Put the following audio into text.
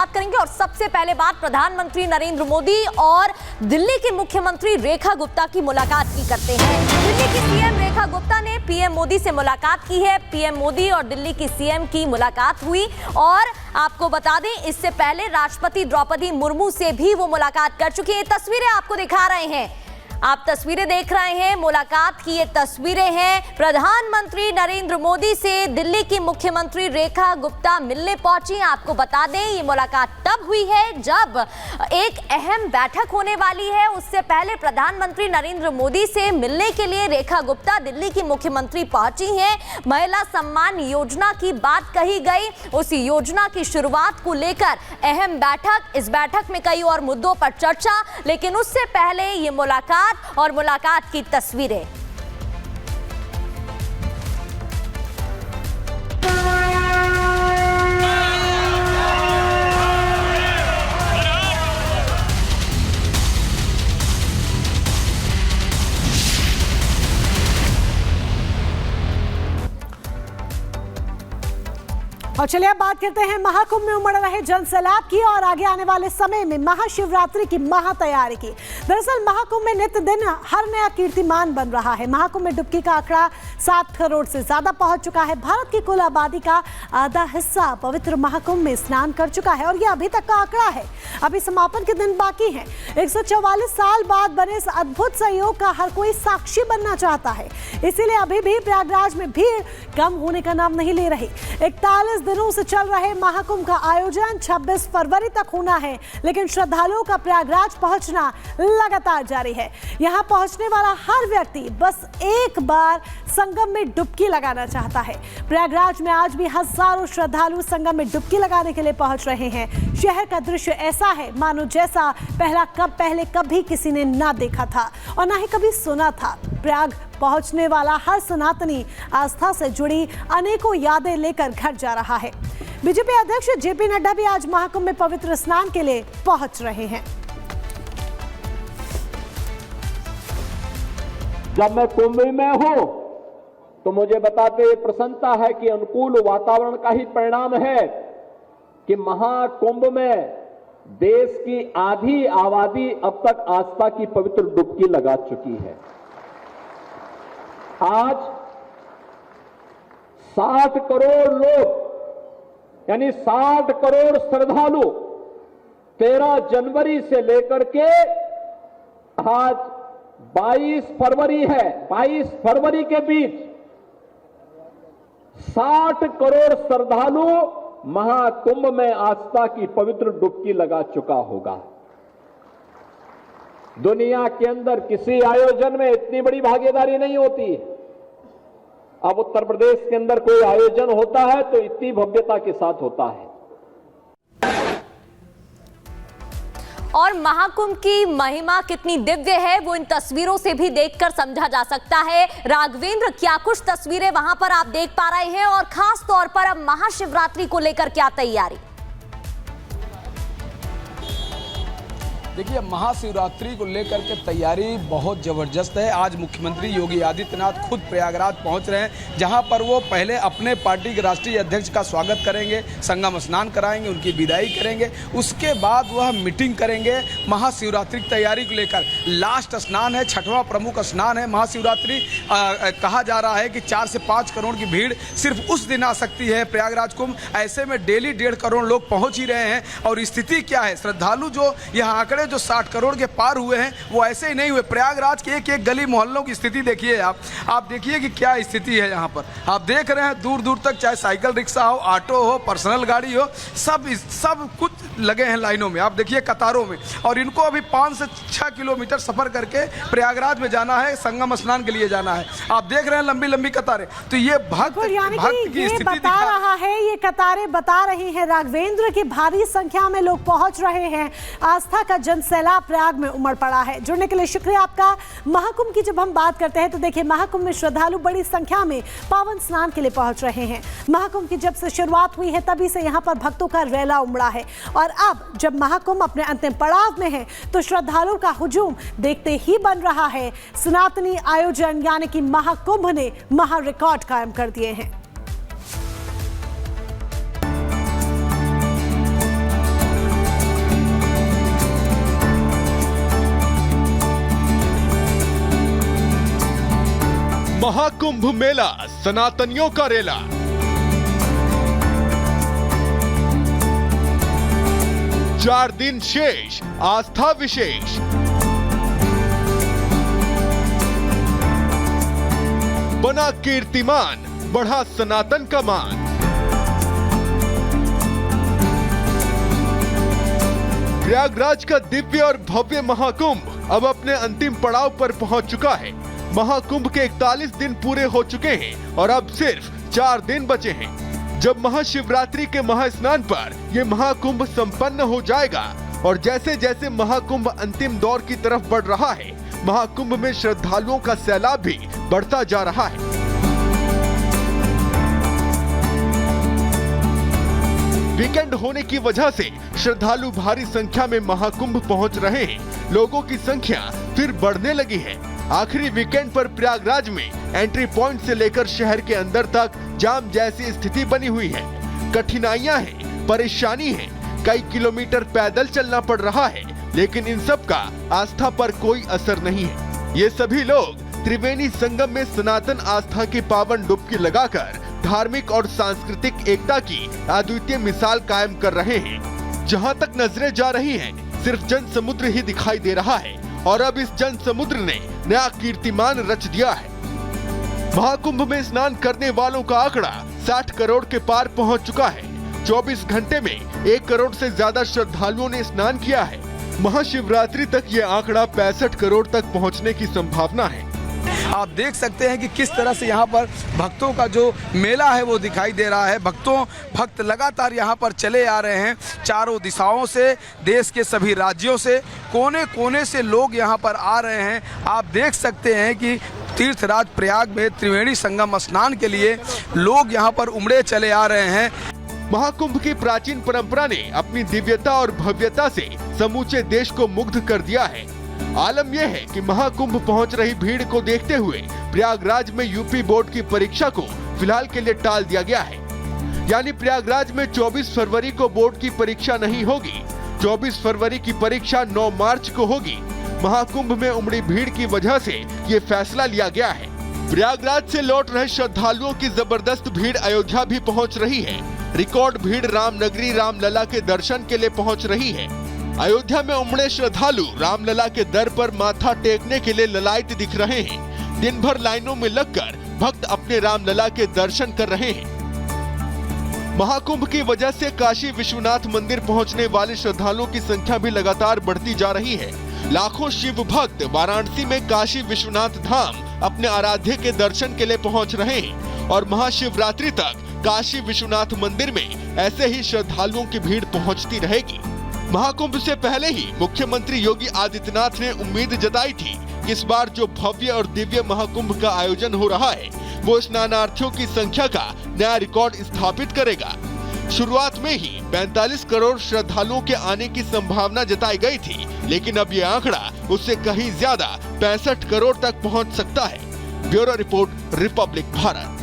बात करेंगे और सबसे पहले बात प्रधानमंत्री नरेंद्र मोदी और दिल्ली की मुख्यमंत्री रेखा गुप्ता की मुलाकात की करते हैं। दिल्ली की सीएम रेखा गुप्ता ने पीएम मोदी से मुलाकात की है। पीएम मोदी और दिल्ली की सीएम की मुलाकात हुई और आपको बता दें इससे पहले राष्ट्रपति द्रौपदी मुर्मू से भी वो मुलाकात कर चुकी है। तस्वीरें आपको दिखा रहे हैं, आप तस्वीरें देख रहे हैं, मुलाकात की ये तस्वीरें हैं। प्रधानमंत्री नरेंद्र मोदी से दिल्ली की मुख्यमंत्री रेखा गुप्ता मिलने पहुंची। आपको बता दें ये मुलाकात तब हुई है जब एक अहम बैठक होने वाली है। उससे पहले प्रधानमंत्री नरेंद्र मोदी से मिलने के लिए रेखा गुप्ता दिल्ली की मुख्यमंत्री पहुंची हैं। महिला सम्मान योजना की बात कही गई, उस योजना की शुरुआत को लेकर अहम बैठक, इस बैठक में कई और मुद्दों पर चर्चा, लेकिन उससे पहले ये मुलाकात और मुलाकात की तस्वीरें। और चलिए अब बात करते हैं महाकुंभ में उमड़ रहे जन सैलाब की और आगे आने वाले समय में महाशिवरात्रि की महातैयारी की। दरअसल महाकुंभ में नित्य दिन हर नया कीर्तिमान बन रहा है। महाकुंभ में डुबकी का आंकड़ा 7 करोड़ से ज्यादा पहुंच चुका है। भारत की कुल आबादी का आधा हिस्सा पवित्र महाकुंभ में स्नान कर चुका है और यह अभी तक का आंकड़ा है। अभी समापन के दिन बाकी हैं। 144 साल बाद बने इस अद्भुत संयोग का हर कोई साक्षी बनना चाहता है, इसीलिए अभी भी प्रयागराज में भीड़ कम होने का नाम नहीं ले रही। 41 दिनों से चल रहे महाकुंभ का आयोजन 26 फरवरी तक होना है, लेकिन श्रद्धालुओं का प्रयागराज पहुंचना लगातार जारी है। यहां पहुंचने वाला हर व्यक्ति बस एक बार संगम में डुबकी लगाना चाहता है। प्रयागराज में आज भी हजारों श्रद्धालु संगम में डुबकी लगाने के लिए पहुंच रहे हैं। शहर का दृश्य ऐसा है मानो जैसा पहले कभी किसी ने ना देखा था और ना ही कभी सुना था। प्रयाग पहुंचने वाला हर सनातनी आस्था से जुड़ी अनेकों यादें लेकर घर जा रहा है। बीजेपी अध्यक्ष जेपी नड्डा भी आज महाकुंभ में पवित्र स्नान के लिए पहुंच रहे हैं। जब मैं कुंभ में हूं तो मुझे बताते हुए प्रसन्नता है कि अनुकूल वातावरण का ही परिणाम है कि महाकुंभ में देश की आधी आबादी अब तक आस्था की पवित्र डुबकी लगा चुकी है। आज 60 करोड़ लोग यानी 60 करोड़ श्रद्धालु 13 जनवरी से लेकर के आज 22 फरवरी है, 22 फरवरी के बीच 60 करोड़ श्रद्धालु महाकुंभ में आस्था की पवित्र डुबकी लगा चुका होगा। दुनिया के अंदर किसी आयोजन में इतनी बड़ी भागीदारी नहीं होती। अब उत्तर प्रदेश के अंदर कोई आयोजन होता है तो इतनी भव्यता के साथ होता है। और महाकुंभ की महिमा कितनी दिव्य है वो इन तस्वीरों से भी देखकर समझा जा सकता है। राघवेंद्र, क्या कुछ तस्वीरें वहां पर आप देख पा रहे हैं और खास तौर पर अब महाशिवरात्रि को लेकर क्या तैयारी? देखिए, महाशिवरात्रि को लेकर के तैयारी बहुत ज़बरदस्त है। आज मुख्यमंत्री योगी आदित्यनाथ खुद प्रयागराज पहुंच रहे हैं, जहां पर वो पहले अपने पार्टी के राष्ट्रीय अध्यक्ष का स्वागत करेंगे, संगम स्नान कराएंगे, उनकी विदाई करेंगे। उसके बाद वह मीटिंग करेंगे महाशिवरात्रि की तैयारी को लेकर। लास्ट स्नान है, 6वां प्रमुख स्नान है महाशिवरात्रि। कहा जा रहा है कि 4 से 5 करोड़ की भीड़ सिर्फ उस दिन आ सकती है प्रयागराज कुंभ। ऐसे में डेली 1.5 करोड़ लोग पहुँच ही रहे हैं। और स्थिति क्या है, श्रद्धालु जो यहाँ आंकड़े जो 60 करोड़ के पार हुए हैं वो ऐसे ही नहीं हुए। प्रयागराज के एक एक गली मोहल्लों की स्थिति देखिए आप देखिए कि क्या स्थिति है। यहाँ पर आप देख रहे हैं दूर दूर तक, चाहे साइकिल रिक्शा हो, ऑटो हो, पर्सनल गाड़ी हो, सब कुछ लगे हैं लाइनों में। आप देखिए कतारों में। और इनको अभी 5 से 6 किलोमीटर सफर करके प्रयागराज में जाना है, संगम स्नान के लिए जाना है। आप देख रहे हैं लंबी लंबी कतारें। तो ये भक्त की स्थिति बता रहा है, ये कतारें बता रही हैं राघवेंद्र की भारी संख्या में लोग पहुंच रहे हैं। आस्था का जन सैलाब प्रयाग में उमड़ पड़ा है। जुड़ने के लिए शुक्रिया आपका। महाकुंभ की जब हम बात करते हैं तो देखिए, महाकुंभ में श्रद्धालु बड़ी संख्या में पावन स्नान के लिए पहुंच रहे हैं। महाकुंभ की जब से शुरुआत हुई है तभी से यहां पर भक्तों का रैला उमड़ा है और अब जब महाकुंभ अपने अंतिम पड़ाव में है तो श्रद्धालुओं का हुजूम देखते ही बन रहा है। सनातनी आयोजन यानी कि महाकुंभ ने महा रिकॉर्ड कायम कर दिए हैं। महाकुंभ मेला सनातनियों का रेला। चार दिन शेष, आस्था विशेष। बना कीर्तिमान, बढ़ा सनातन का मान। प्रयागराज का दिव्य और भव्य महाकुंभ अब अपने अंतिम पड़ाव पर पहुंच चुका है। महाकुंभ के 41 दिन पूरे हो चुके हैं और अब सिर्फ 4 दिन बचे हैं। जब महाशिवरात्रि के महास्नान पर ये महाकुंभ संपन्न हो जाएगा और जैसे जैसे महाकुंभ अंतिम दौर की तरफ बढ़ रहा है, महाकुंभ में श्रद्धालुओं का सैलाब भी बढ़ता जा रहा है। वीकेंड होने की वजह से श्रद्धालु भारी संख्या में महाकुंभ पहुंच रहे हैं। लोगों की संख्या फिर बढ़ने लगी है। आखिरी वीकेंड पर प्रयागराज में एंट्री पॉइंट से लेकर शहर के अंदर तक जाम जैसी स्थिति बनी हुई है। कठिनाइयां हैं, परेशानी है, कई किलोमीटर पैदल चलना पड़ रहा है, लेकिन इन सब का आस्था पर कोई असर नहीं है। ये सभी लोग त्रिवेणी संगम में सनातन आस्था की पावन डुबकी लगाकर धार्मिक और सांस्कृतिक एकता की अद्वितीय मिसाल कायम कर रहे हैं। जहां तक नजरें जा रही हैं, सिर्फ जन समुद्र ही दिखाई दे रहा है और अब इस जन समुद्र ने नया कीर्तिमान रच दिया है। महाकुंभ में स्नान करने वालों का आंकड़ा 60 करोड़ के पार पहुंच चुका है। 24 घंटे में 1 करोड़ से ज्यादा श्रद्धालुओं ने स्नान किया है। महाशिवरात्रि तक ये आंकड़ा 65 करोड़ तक पहुंचने की संभावना है। आप देख सकते हैं कि किस तरह से यहाँ पर भक्तों का जो मेला है वो दिखाई दे रहा है। भक्त लगातार यहाँ पर चले आ रहे हैं। चारों दिशाओं से, देश के सभी राज्यों से, कोने कोने से लोग यहाँ पर आ रहे हैं। आप देख सकते हैं कि तीर्थराज प्रयाग में त्रिवेणी संगम स्नान के लिए लोग यहाँ पर उमड़े चले आ रहे हैं। महाकुंभ की प्राचीन परंपरा ने अपनी दिव्यता और भव्यता से समूचे देश को मुग्ध कर दिया है। आलम यह है कि महाकुंभ पहुंच रही भीड़ को देखते हुए प्रयागराज में यूपी बोर्ड की परीक्षा को फिलहाल के लिए टाल दिया गया है। यानी प्रयागराज में 24 फरवरी को बोर्ड की परीक्षा नहीं होगी। 24 फरवरी की परीक्षा 9 मार्च को होगी। महाकुंभ में उमड़ी भीड़ की वजह से ये फैसला लिया गया है। प्रयागराज से लौट रहे श्रद्धालुओं की जबरदस्त भीड़ अयोध्या भी पहुंच रही है। रिकॉर्ड भीड़ रामनगरी रामलला के दर्शन के लिए पहुंच रही है। अयोध्या में उमड़े श्रद्धालु रामलला के दर पर माथा टेकने के लिए ललायत दिख रहे हैं। दिन भर लाइनों में लगकर भक्त अपने रामलला के दर्शन कर रहे हैं। महाकुंभ की वजह से काशी विश्वनाथ मंदिर पहुंचने वाले श्रद्धालुओं की संख्या भी लगातार बढ़ती जा रही है। लाखों शिव भक्त वाराणसी में काशी विश्वनाथ धाम अपने आराध्य के दर्शन के लिए पहुंच रहे हैं और महाशिवरात्रि तक काशी विश्वनाथ मंदिर में ऐसे ही श्रद्धालुओं की भीड़ पहुंचती रहेगी। महाकुंभ से पहले ही मुख्यमंत्री योगी आदित्यनाथ ने उम्मीद जताई थी कि इस बार जो भव्य और दिव्य महाकुंभ का आयोजन हो रहा है वो स्नानार्थियों की संख्या का नया रिकॉर्ड स्थापित करेगा। शुरुआत में ही 45 करोड़ श्रद्धालुओं के आने की संभावना जताई गई थी, लेकिन अब ये आंकड़ा उससे कहीं ज्यादा 65 करोड़ तक पहुंच सकता है। Bureau report, Republic Bharat.